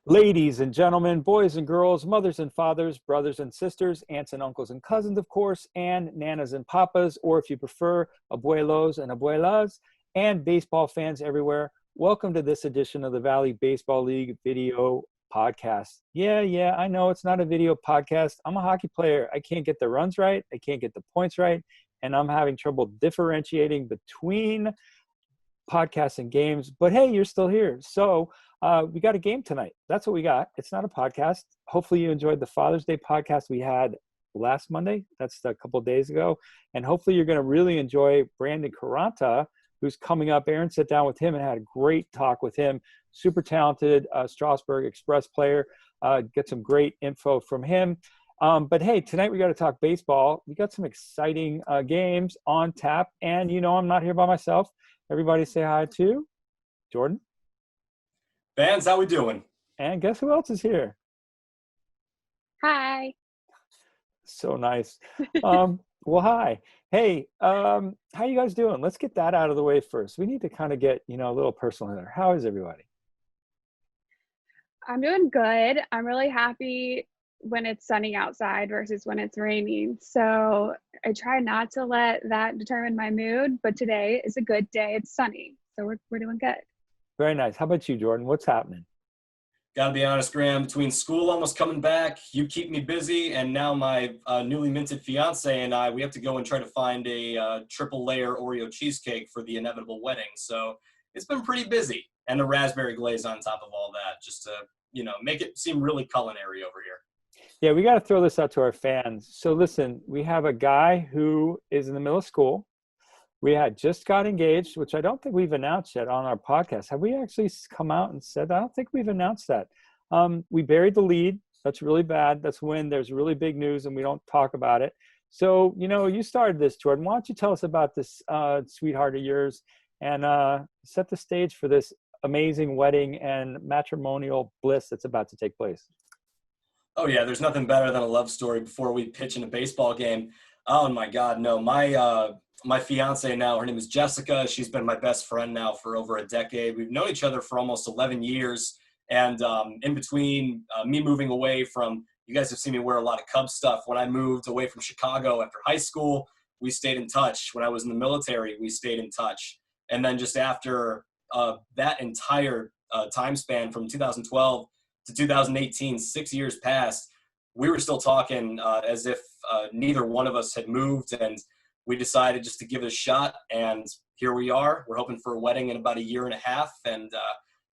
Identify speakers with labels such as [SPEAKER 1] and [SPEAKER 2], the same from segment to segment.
[SPEAKER 1] Ladies and gentlemen, boys and girls, mothers and fathers, brothers and sisters, aunts and uncles and cousins, of course, and nanas and papas, or if you prefer, abuelos and abuelas, and baseball fans everywhere, welcome to this edition of the Valley Baseball League video podcast. Yeah, I know it's not a video podcast. I'm a hockey player. I can't get the runs right. I can't get the points right. And I'm having trouble differentiating between podcasts and games. But hey, you're still here. So we got a game tonight. That's what we got. It's not a podcast. Hopefully you enjoyed the Father's Day podcast we had last Monday. That's a couple of days ago. And hopefully you're going to really enjoy Brandon Caranta, who's coming up. Aaron sat down with him and had a great talk with him. Super talented Strasburg Express player. Get some great info from him. But hey, tonight we got to talk baseball. We got some exciting games on tap. And you know I'm not here by myself. Everybody say hi to Jordan.
[SPEAKER 2] Fans, how we doing?
[SPEAKER 1] And guess who else is here?
[SPEAKER 3] Hi.
[SPEAKER 1] So nice. Well, hi. Hey, how you guys doing? Let's get that out of the way first. We need to kind of get, a little personal here. How is everybody?
[SPEAKER 3] I'm doing good. I'm really happy when it's sunny outside versus when it's raining. So I try not to let that determine my mood, but today is a good day. It's sunny. So we're doing good.
[SPEAKER 1] Very nice. How about you, Jordan? What's happening?
[SPEAKER 2] Gotta be honest, Graham, between school almost coming back, you keep me busy, and now my newly minted fiance and I, we have to go and try to find a triple layer Oreo cheesecake for the inevitable wedding. So it's been pretty busy. And the raspberry glaze on top of all that, just to, make it seem really culinary over here.
[SPEAKER 1] Yeah, we got to throw this out to our fans. So listen, we have a guy who is in the middle of school. We had just got engaged, which I don't think we've announced yet on our podcast. Have we actually come out and said that? I don't think we've announced that. We buried the lead. That's really bad. That's when there's really big news and we don't talk about it. So, you started this, Jordan. Why don't you tell us about this sweetheart of yours and set the stage for this amazing wedding and matrimonial bliss that's about to take place?
[SPEAKER 2] Oh, yeah, there's nothing better than a love story before we pitch in a baseball game. Oh, my God, no. My fiance now, her name is Jessica. She's been my best friend now for over a decade. We've known each other for almost 11 years. And in between me moving away from, you guys have seen me wear a lot of Cubs stuff. When I moved away from Chicago after high school, we stayed in touch. When I was in the military, we stayed in touch. And then just after that entire time span from 2012 to 2018, 6 years passed, we were still talking as if neither one of us had moved, and we decided just to give it a shot, and here we are. We're hoping for a wedding in about a year and a half, and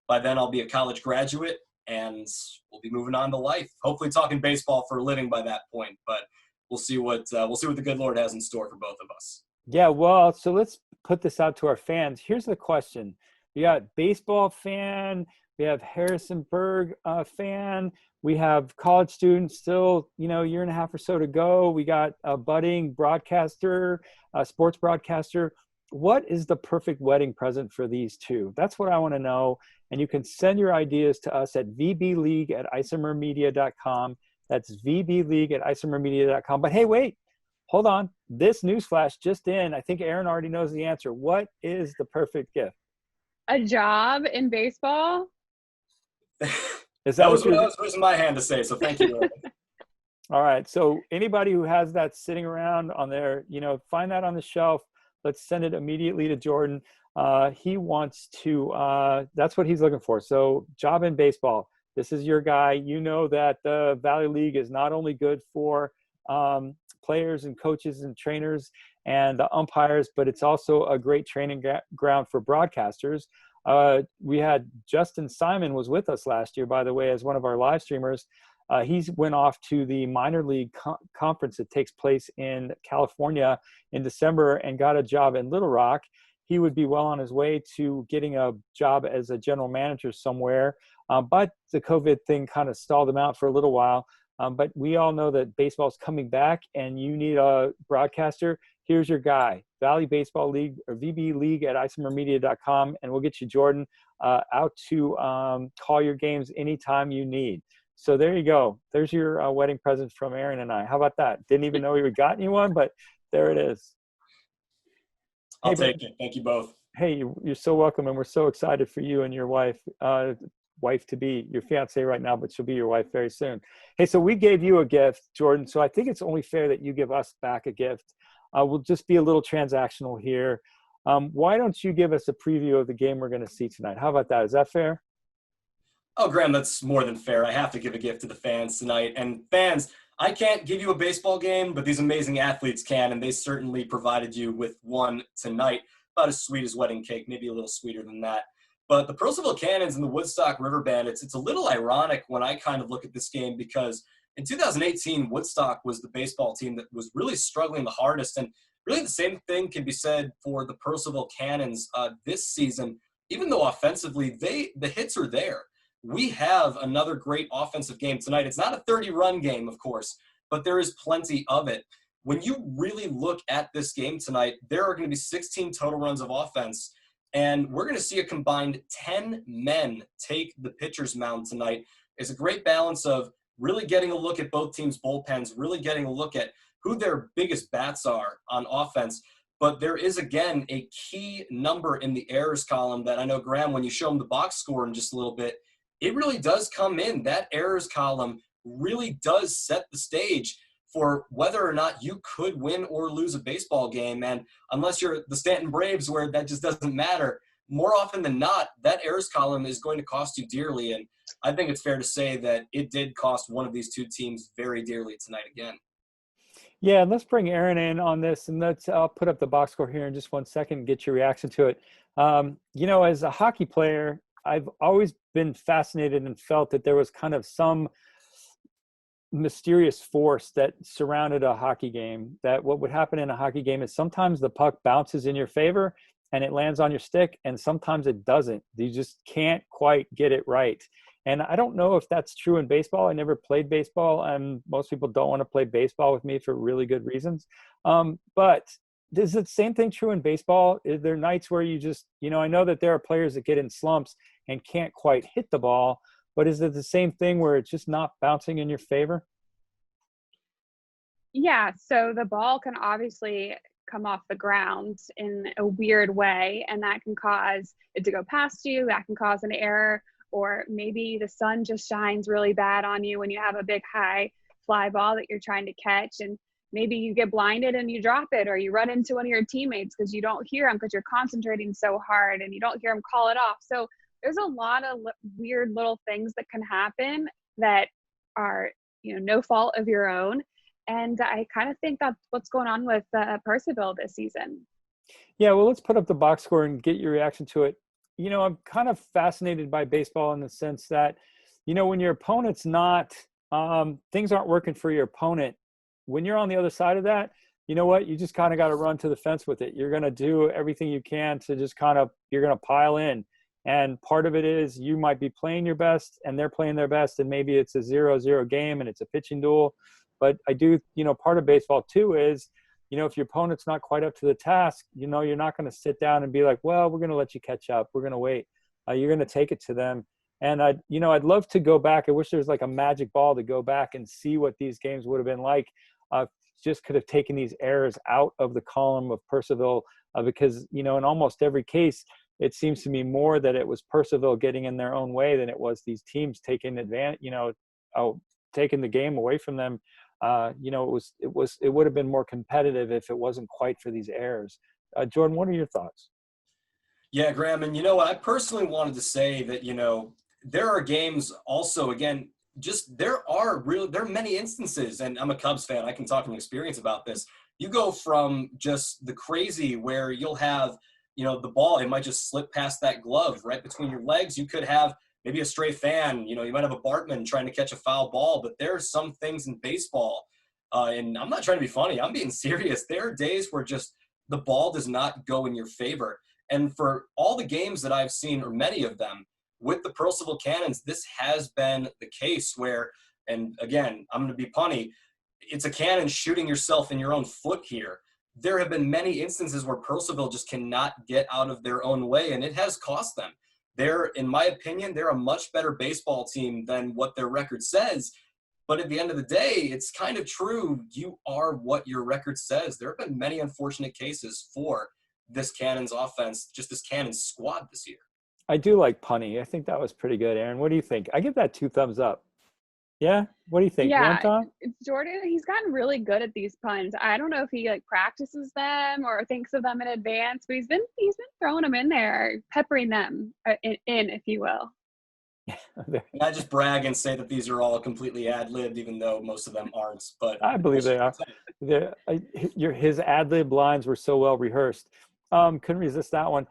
[SPEAKER 2] by then I'll be a college graduate, and we'll be moving on to life. Hopefully talking baseball for a living by that point, but we'll see what the good Lord has in store for both of us.
[SPEAKER 1] Yeah, well, so let's put this out to our fans. Here's the question. We got baseball fan, we have Harrisonburg fan, we have college students still, year and a half or so to go. We got a budding broadcaster, a sports broadcaster. What is the perfect wedding present for these two? That's what I want to know. And you can send your ideas to us at vbleague@isomermedia.com. That's vbleague@isomermedia.com. But hey, wait, hold on. This newsflash just in. I think Aaron already knows the answer. What is the perfect gift?
[SPEAKER 3] A job in baseball?
[SPEAKER 2] That was what I was raising my hand to say, so thank you.
[SPEAKER 1] All right, so anybody who has that sitting around on their, find that on the shelf. Let's send it immediately to Jordan. He wants to, that's what he's looking for. So job in baseball, this is your guy. You know that the Valley League is not only good for players and coaches and trainers and the umpires, but it's also a great training ground for broadcasters. We had Justin Simon was with us last year, by the way, as one of our live streamers. He went off to the minor league conference that takes place in California in December and got a job in Little Rock. He would be well on his way to getting a job as a general manager somewhere. But the COVID thing kind of stalled him out for a little while. But we all know that baseball is coming back and you need a broadcaster. Here's your guy, Valley Baseball League or vbleague@isomermedia.com, and we'll get you, Jordan, out to call your games anytime you need. So there you go. There's your wedding present from Aaron and I. How about that? Didn't even know we would gotten you one, but there it is.
[SPEAKER 2] I'll take it. Thank you both.
[SPEAKER 1] Hey, you're so welcome, and we're so excited for you and your wife. wife-to-be, your fiance right now, but she'll be your wife very soon. Hey, so we gave you a gift, Jordan, so I think it's only fair that you give us back a gift. We'll just be a little transactional here. Why don't you give us a preview of the game we're going to see tonight? How about that? Is that fair?
[SPEAKER 2] Oh, Graham, that's more than fair. I have to give a gift to the fans tonight. And fans, I can't give you a baseball game, but these amazing athletes can, and they certainly provided you with one tonight. About as sweet as wedding cake, maybe a little sweeter than that. But the Purcellville Cannons and the Woodstock River Bandits, it's a little ironic when I kind of look at this game because in 2018, Woodstock was the baseball team that was really struggling the hardest. And really the same thing can be said for the Purcellville Cannons this season. Even though offensively, the hits are there. We have another great offensive game tonight. It's not a 30-run game, of course, but there is plenty of it. When you really look at this game tonight, there are going to be 16 total runs of offense, and we're going to see a combined 10 men take the pitcher's mound tonight. It's a great balance of really getting a look at both teams' bullpens, really getting a look at who their biggest bats are on offense. But there is, again, a key number in the errors column that I know, Graham, when you show them the box score in just a little bit, it really does come in. That errors column really does set the stage for whether or not you could win or lose a baseball game. And unless you're the Stanton Braves, where that just doesn't matter, more often than not, that errors column is going to cost you dearly. And I think it's fair to say that it did cost one of these two teams very dearly tonight again.
[SPEAKER 1] Yeah, let's bring Aaron in on this, and I'll put up the box score here in just 1 second and get your reaction to it. As a hockey player, I've always been fascinated and felt that there was kind of some mysterious force that surrounded a hockey game, that what would happen in a hockey game is sometimes the puck bounces in your favor and it lands on your stick, and sometimes it doesn't. You just can't quite get it right. And I don't know if that's true in baseball. I never played baseball, and most people don't want to play baseball with me for really good reasons. But is the same thing true in baseball? Is there nights where you just, I know that there are players that get in slumps and can't quite hit the ball, but is it the same thing where it's just not bouncing in your favor?
[SPEAKER 3] Yeah, so the ball can obviously come off the ground in a weird way, and that can cause it to go past you. That can cause an error, or maybe the sun just shines really bad on you when you have a big high fly ball that you're trying to catch, and maybe you get blinded and you drop it, or you run into one of your teammates because you don't hear them because you're concentrating so hard and you don't hear them call it off. So there's a lot of weird little things that can happen that are, no fault of your own. And I kind of think that's what's going on with Purcellville this season.
[SPEAKER 1] Yeah, well, let's put up the box score and get your reaction to it. I'm kind of fascinated by baseball in the sense that, when your opponent's not, things aren't working for your opponent, when you're on the other side of that, you know what? You just kind of got to run to the fence with it. You're going to do everything you can to just you're going to pile in. And part of it is you might be playing your best and they're playing their best, and maybe it's a 0-0 game and it's a pitching duel. But I do, part of baseball too is, if your opponent's not quite up to the task, you're not going to sit down and be like, well, we're going to let you catch up. We're going to wait. You're going to take it to them. And I'd love to go back. I wish there was like a magic ball to go back and see what these games would have been like. Just could have taken these errors out of the column of Purcellville because, in almost every case, it seems to me more that it was Purcellville getting in their own way than it was these teams taking advantage, taking the game away from them. It would have been more competitive if it wasn't quite for these errors. Jordan, what are your thoughts?
[SPEAKER 2] Yeah, Graham, and I personally wanted to say that, there are games also, again, there are many instances, and I'm a Cubs fan, I can talk from experience about this. You go from just the crazy where you'll have, the ball, it might just slip past that glove right between your legs. You could have maybe a stray fan, you might have a Bartman trying to catch a foul ball, but there are some things in baseball, and I'm not trying to be funny, I'm being serious. There are days where just the ball does not go in your favor. And for all the games that I've seen, or many of them, with the Purcellville Cannons, this has been the case where, and again, I'm going to be punny, it's a cannon shooting yourself in your own foot here. There have been many instances where Purcellville just cannot get out of their own way, and it has cost them. In my opinion, they're a much better baseball team than what their record says. But at the end of the day, it's kind of true. You are what your record says. There have been many unfortunate cases for this Cannons offense, just this Cannons squad this year.
[SPEAKER 1] I do like punny. I think that was pretty good, Aaron. What do you think? I give that 2 thumbs up. Yeah? What do you think? One
[SPEAKER 3] Yeah,
[SPEAKER 1] thumb?
[SPEAKER 3] Jordan, he's gotten really good at these puns. I don't know if he like practices them or thinks of them in advance, but he's been throwing them in there, peppering them in, if you will.
[SPEAKER 2] And I just brag and say that these are all completely ad-libbed, even though most of them aren't. But
[SPEAKER 1] I believe they are. His ad-lib lines were so well rehearsed. Couldn't resist that one.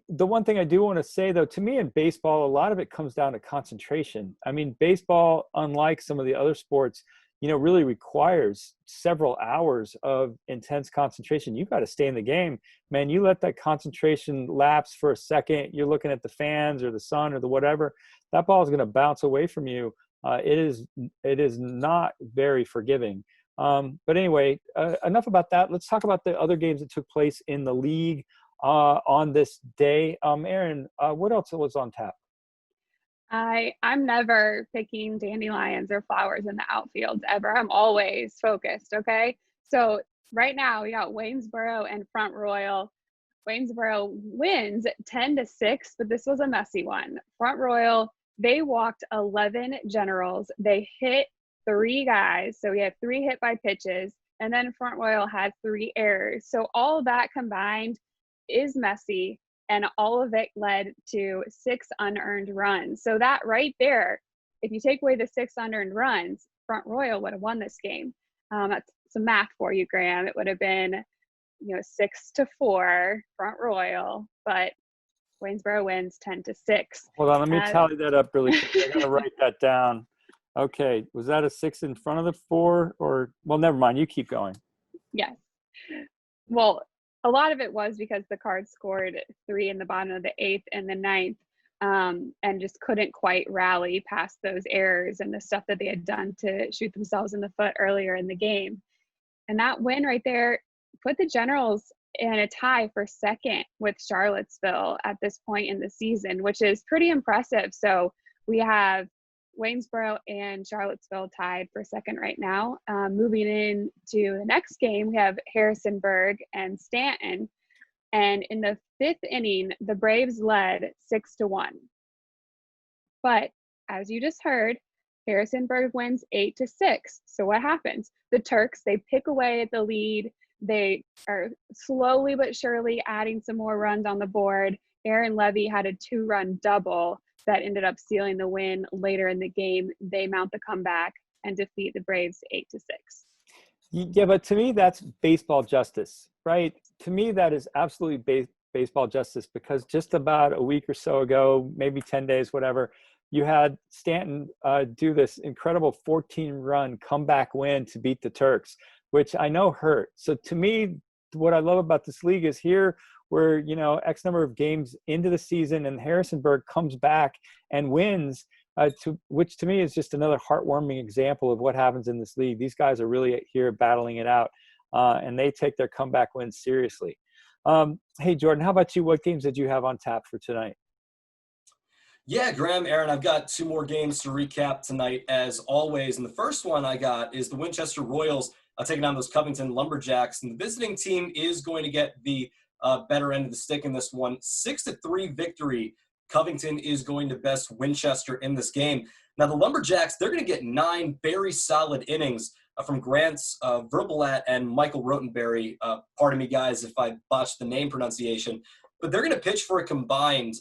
[SPEAKER 1] The one thing I do want to say, though, to me in baseball, a lot of it comes down to concentration. I mean, baseball, unlike some of the other sports, really requires several hours of intense concentration. You've got to stay in the game. Man, you let that concentration lapse for a second, you're looking at the fans or the sun or the whatever, that ball is going to bounce away from you. It is not very forgiving. But anyway, enough about that. Let's talk about the other games that took place in the league on this day. Aaron, what else was on tap?
[SPEAKER 3] I'm never picking dandelions or flowers in the outfields ever. I'm always focused. Okay. So right now we got Waynesboro and Front Royal. Waynesboro wins 10-6, but this was a messy one. Front Royal, they walked 11 generals. They hit 3 guys. So we had 3 hit by pitches, and then Front Royal had 3 errors. So all of that combined is messy, and all of it led to 6 unearned runs. So that right there, if you take away the 6 unearned runs, Front Royal would have won this game. That's some math for you, Graham. It would have been 6-4 Front Royal, but Waynesboro wins 10-6.
[SPEAKER 1] Hold on, let me tally that up really quick. I gotta write that down. Okay, was that a 6 in front of the 4, or well, never mind. You keep going.
[SPEAKER 3] Yes. Well, a lot of it was because the Cards scored 3 in the bottom of the 8th and the 9th, and just couldn't quite rally past those errors and the stuff that they had done to shoot themselves in the foot earlier in the game. And that win right there put the Generals in a tie for second with Charlottesville at this point in the season, which is pretty impressive. So we have Waynesboro and Charlottesville tied for second right now. Moving into the next game, we have Harrisonburg and Stanton. And in the 5th inning, the Braves led 6-1. But as you just heard, Harrisonburg wins 8-6. So what happens? The Turks, they pick away at the lead. They are slowly but surely adding some more runs on the board. Aaron Levy had a 2-run double that ended up sealing the win later in the game. They mount the comeback and defeat the Braves 8-6.
[SPEAKER 1] Yeah, but to me, that's baseball justice, right? To me, that is absolutely baseball justice, because just about a week or so ago, maybe 10 days, whatever, you had Stanton do this incredible 14-run comeback win to beat the Turks, which I know hurt. So to me, what I love about this league is here we're, X number of games into the season, and Harrisonburg comes back and wins, which to me is just another heartwarming example of what happens in this league. These guys are really here battling it out, and they take their comeback wins seriously. Hey, Jordan, how about you? What games did you have on tap for tonight?
[SPEAKER 2] Yeah, Graham, Aaron, I've got 2 more games to recap tonight, as always. And the first one I got is the Winchester Royals taking on those Covington Lumberjacks. And the visiting team is going to get the better end of the stick in this one. 6-3 victory. Covington is going to best Winchester in this game. Now, the Lumberjacks, they're going to get 9 very solid innings from Grants Verbalat and Michael Rotenberry. Pardon me, guys, if I botched the name pronunciation. But they're going to pitch for a combined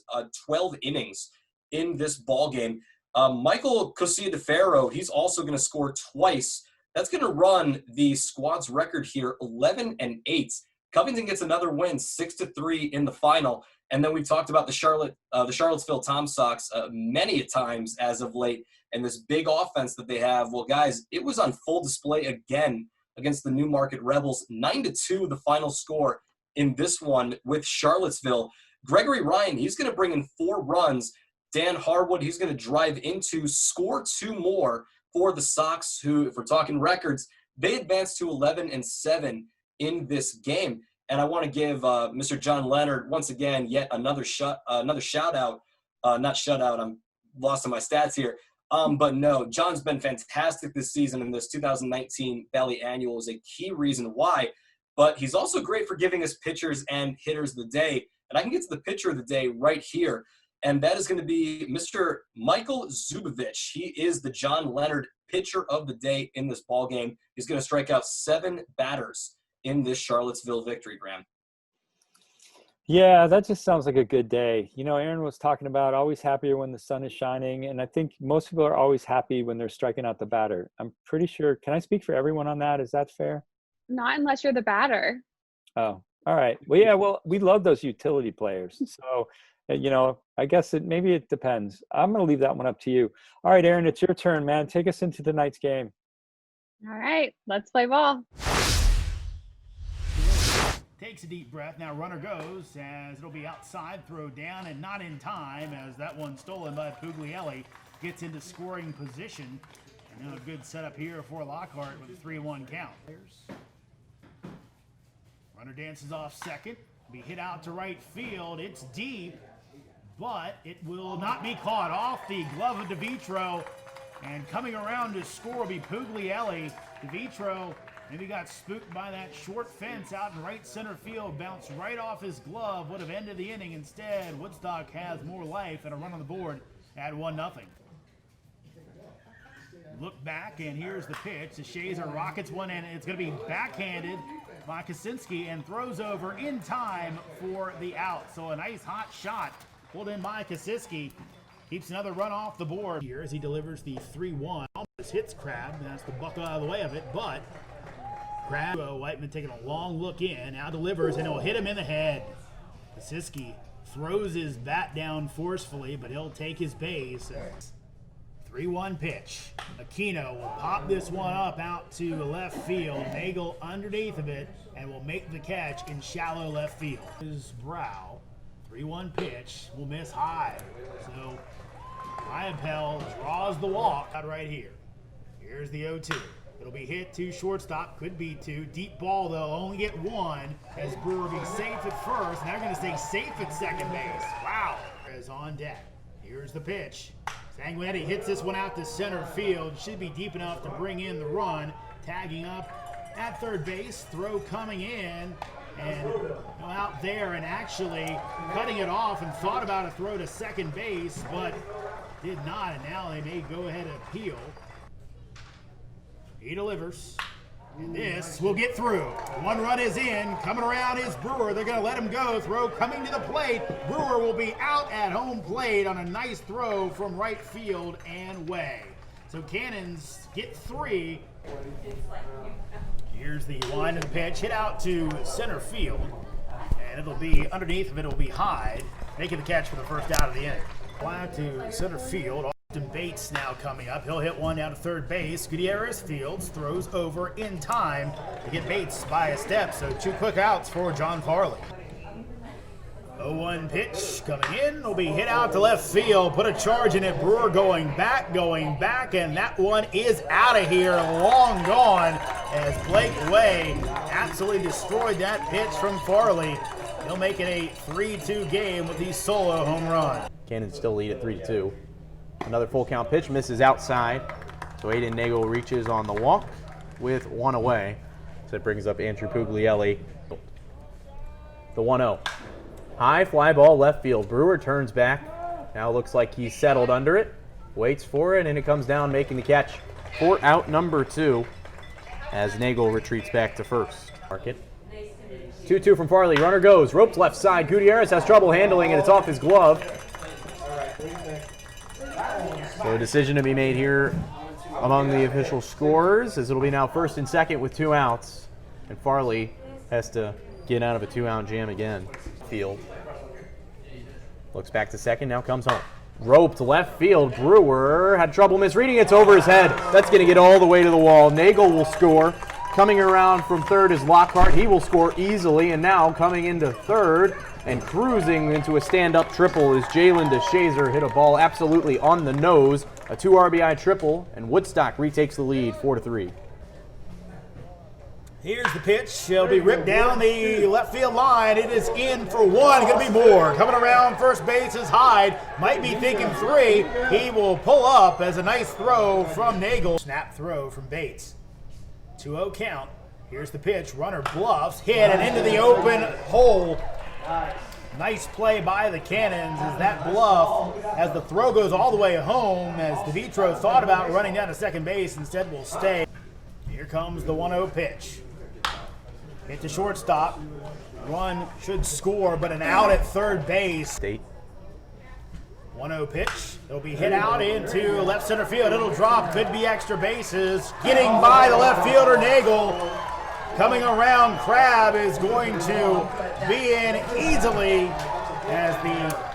[SPEAKER 2] 12 innings in this ball game. Michael Cosilla-DeFerro, he's also going to score twice. That's going to run the squad's record here, 11-8. Covington gets another win, 6-3 in the final. And then we talked about the Charlottesville Tom Sox many times as of late, and this big offense that they have. Well, guys, it was on full display again against the Newmarket Rebels. 9-2 the final score in this one with Charlottesville. Gregory Ryan, he's going to bring in 4 runs. Dan Harwood, he's going to drive into, score 2 more for the Sox, who, if we're talking records, they advanced to 11-7 in this game. And I want to give Mr. John Leonard, once again, yet another shout out. Not shutout, I'm lost on my stats here. But no, John's been fantastic this season, and this 2019 Valley Annual is a key reason why. But he's also great for giving us pitchers and hitters of the day. And I can get to the pitcher of the day right here. and that is going to be Mr. Michael Zubovich. He is the John Leonard pitcher of the day in this ball game. He's going to strike out 7 batters in this Charlottesville victory, Graham.
[SPEAKER 1] Yeah, that just sounds like a good day. You know, Aaron was talking about always happier when the sun is shining, and I think most people are always happy when they're striking out the batter. I'm pretty sure. Can I speak for everyone on that? Is that fair?
[SPEAKER 3] Not unless you're the batter.
[SPEAKER 1] Oh, all right. Well, yeah, well, we love those utility players. So, you know, I guess maybe it depends. I'm going to leave that one up to you. All right, Aaron, it's your turn, man. Take us into tonight's game.
[SPEAKER 3] All right, let's play ball.
[SPEAKER 4] Takes a deep breath. Now runner goes as it'll be outside, throw down, and not in time as that one stolen by Puglielli gets into scoring position. And now a good setup here for Lockhart with a 3-1 count. Runner dances off second. Be hit out to right field. It's deep, but it will not be caught. Off the glove of DeVitro, and coming around to score will be Puglielli. DeVitro maybe got spooked by that short fence out in right center field, bounced right off his glove, would have ended the inning. Instead, Woodstock has more life and a run on the board at 1-0. Look back, and here's the pitch. The Shazer rockets one, and it's going to be backhanded by Kaczynski and throws over in time for the out. So a nice hot shot pulled in by Kaczynski. Keeps another run off the board here as he delivers the 3-1. Almost hits Crab, and that's the buck out of the way of it, but Crab, Whiteman taking a long look in, now delivers, and he'll hit him in the head. Kaczynski throws his bat down forcefully, but he'll take his base. 3-1 pitch. Aquino will pop this one up out to left field. Nagel underneath of it and will make the catch in shallow left field. His Brow, 3-1 pitch, will miss high. So Iapel draws the walk out right here. Here's the 0-2. It'll be hit to shortstop, could be 2. Deep ball, though, only get 1 as Brewer be safe at first. Now they're going to stay safe at second base. Wow. Is on deck. Here's the pitch. Sanguinetti hits this one out to center field. Should be deep enough to bring in the run. Tagging up at third base. Throw coming in. And go out there and actually cutting it off, and thought about a throw to second base, but did not. And now they may go ahead and appeal. He delivers, and this will get through. 1 run is in. Coming around is Brewer. They're going to let him go. Throw coming to the plate. Brewer will be out at home plate on a nice throw from right field and way. So Cannons get 3. Here's the line of the pitch. Hit out to center field, and it'll be underneath of it. It'll be Hyde making the catch for the first out of the inning. Fly to center field. Bates now coming up. He'll hit one down to third base. Gutierrez fields, throws over in time to get Bates by a step. So 2 quick outs for John Farley. 0-1 pitch coming in. Will be hit out to left field. Put a charge in it. Brewer going back, and that one is out of here. Long gone as Blake Way absolutely destroyed that pitch from Farley. He'll make it a 3-2 game with the solo home run.
[SPEAKER 5] Cannons still lead at 3-2. Another full count pitch, misses outside. So Aiden Nagel reaches on the walk with 1 away. So it brings up Andrew Puglielli. The 1-0. High fly ball left field. Brewer turns back. Now looks like he's settled under it. Waits for it, and it comes down, making the catch for out number 2 as Nagel retreats back to first. Market. 2-2 from Farley. Runner goes. Roped left side. Gutierrez has trouble handling it. It's off his glove. So a decision to be made here among the official scorers, as it'll be now first and second with 2 outs. And Farley has to get out of a 2-out jam again. Field. Looks back to second, now comes home. Roped left field. Brewer had trouble misreading. It's over his head. That's going to get all the way to the wall. Nagel will score. Coming around from third is Lockhart. He will score easily. And now coming into third and cruising into a stand-up triple is Jalen DeShazer. Hit a ball absolutely on the nose. A 2 RBI triple, and Woodstock retakes the lead 4-3.
[SPEAKER 4] Here's the pitch. It'll be ripped down the left field line. It is in for 1. Going to be more. Coming around first base is Hyde. Might be thinking 3. He will pull up as a nice throw from Nagel. Snap throw from Bates. 2-0 count. Here's the pitch. Runner bluffs. Hit and into the open hole. Nice play by the Cannons as that bluff, as the throw goes all the way home, as DeVitro thought about running down to second base, instead will stay. Here comes the 1-0 pitch. Hit to shortstop. Run should score, but an out at third base.
[SPEAKER 5] State.
[SPEAKER 4] 1-0 pitch. It'll be hit out into left center field. It'll drop. Could be extra bases. Getting by the left fielder, Nagel. Coming around, Crab is going to be in easily as the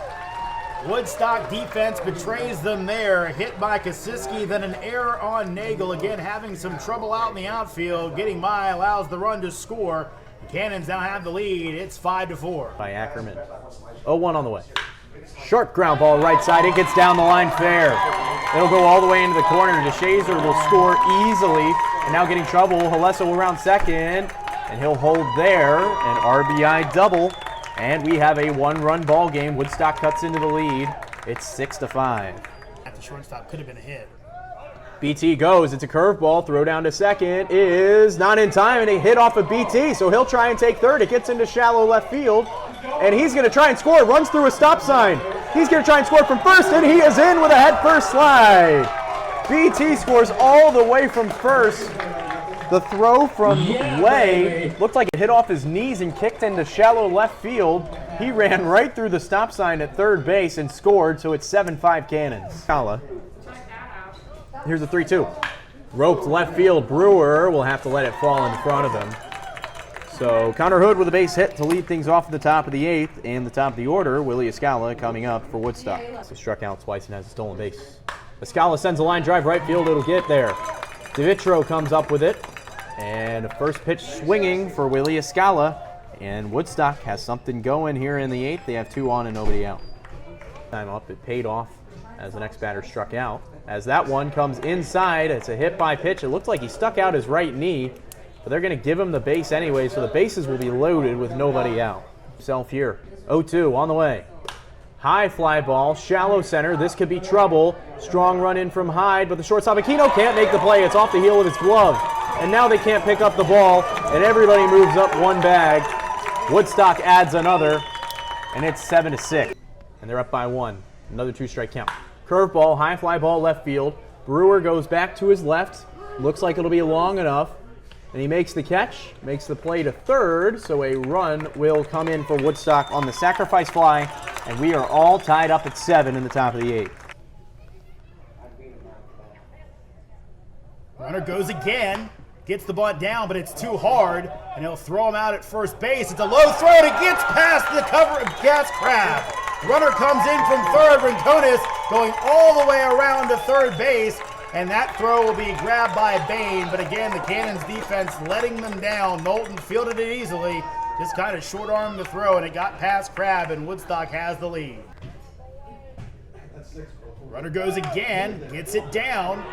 [SPEAKER 4] Woodstock defense betrays them there. Hit by Kosiski, then an error on Nagel. Again, having some trouble out in the outfield. Getting by allows the run to score. The Cannons now have the lead. It's 5-4.
[SPEAKER 5] By Ackerman. 0-1 on the way. Short ground ball right side. It gets down the line fair. It'll go all the way into the corner. DeShazer will score easily. And now getting trouble. Halessa will round second. And he'll hold there. An RBI double. And we have a one-run ball game. Woodstock cuts into the lead. It's 6-5.
[SPEAKER 4] At the shortstop could have been a hit.
[SPEAKER 5] BT goes. It's a curveball. Throw down to second is not in time, and a hit off of BT. So he'll try and take third. It gets into shallow left field, and he's going to try and score. Runs through a stop sign. He's going to try and score from first, and he is in with a head-first slide. BT scores all the way from first. The throw from way looked like it hit off his knees and kicked into shallow left field. He ran right through the stop sign at third base and scored, so it's 7-5 Cannons. Escala. Here's the 3-2. Roped left field. Brewer will have to let it fall in front of him. So Connor Hood with a base hit to lead things off at the top of the 8th. And the top of the order, Willie Escala coming up for Woodstock. So struck out twice and has a stolen base. Escala sends a line drive right field. It'll get there. DeVitro comes up with it. And a first pitch swinging for Willie Escala. And Woodstock has something going here in the 8th. They have 2 on and nobody out. Time up, it paid off as the next batter struck out. As that one comes inside, it's a hit by pitch. It looked like he stuck out his right knee, but they're going to give him the base anyway, so the bases will be loaded with nobody out. Self here. 0-2 on the way. High fly ball, shallow center. This could be trouble. Strong run in from Hyde, but the shortstop Aquino can't make the play. It's off the heel of his glove. And now they can't pick up the ball, and everybody moves up one bag. Woodstock adds another, and it's 7-6. And they're up by 1. Another 2-strike count. Curveball, high fly ball left field. Brewer goes back to his left. Looks like it'll be long enough. And he makes the catch, makes the play to third. So a run will come in for Woodstock on the sacrifice fly. And we are all tied up at 7 in the top of the 8th.
[SPEAKER 4] Runner goes again. Gets the bunt down, but it's too hard. And he'll throw him out at first base. It's a low throw, and it gets past the cover of Gas Crab. Runner comes in from third. Rincones going all the way around to third base, and that throw will be grabbed by Bain. But again, the Cannons defense letting them down. Knowlton fielded it easily, just kind of short-armed the throw, and it got past Crab, and Woodstock has the lead. Runner goes again, gets it down,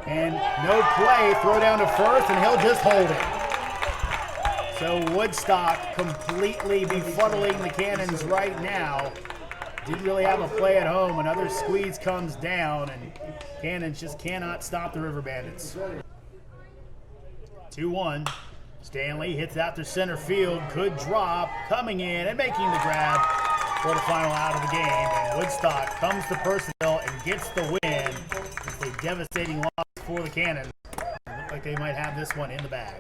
[SPEAKER 4] and no play. Throw down to first, and he'll just hold it. So Woodstock completely befuddling the Cannons right now. Didn't really have a play at home. Another squeeze comes down, and Cannons just cannot stop the River Bandits. 2-1. Stanley hits out to center field. Could drop. Coming in and making the grab for the final out of the game. And Woodstock comes to Purcellville and gets the win. It's a devastating loss for the Cannons. It looked like they might have this one in the bag.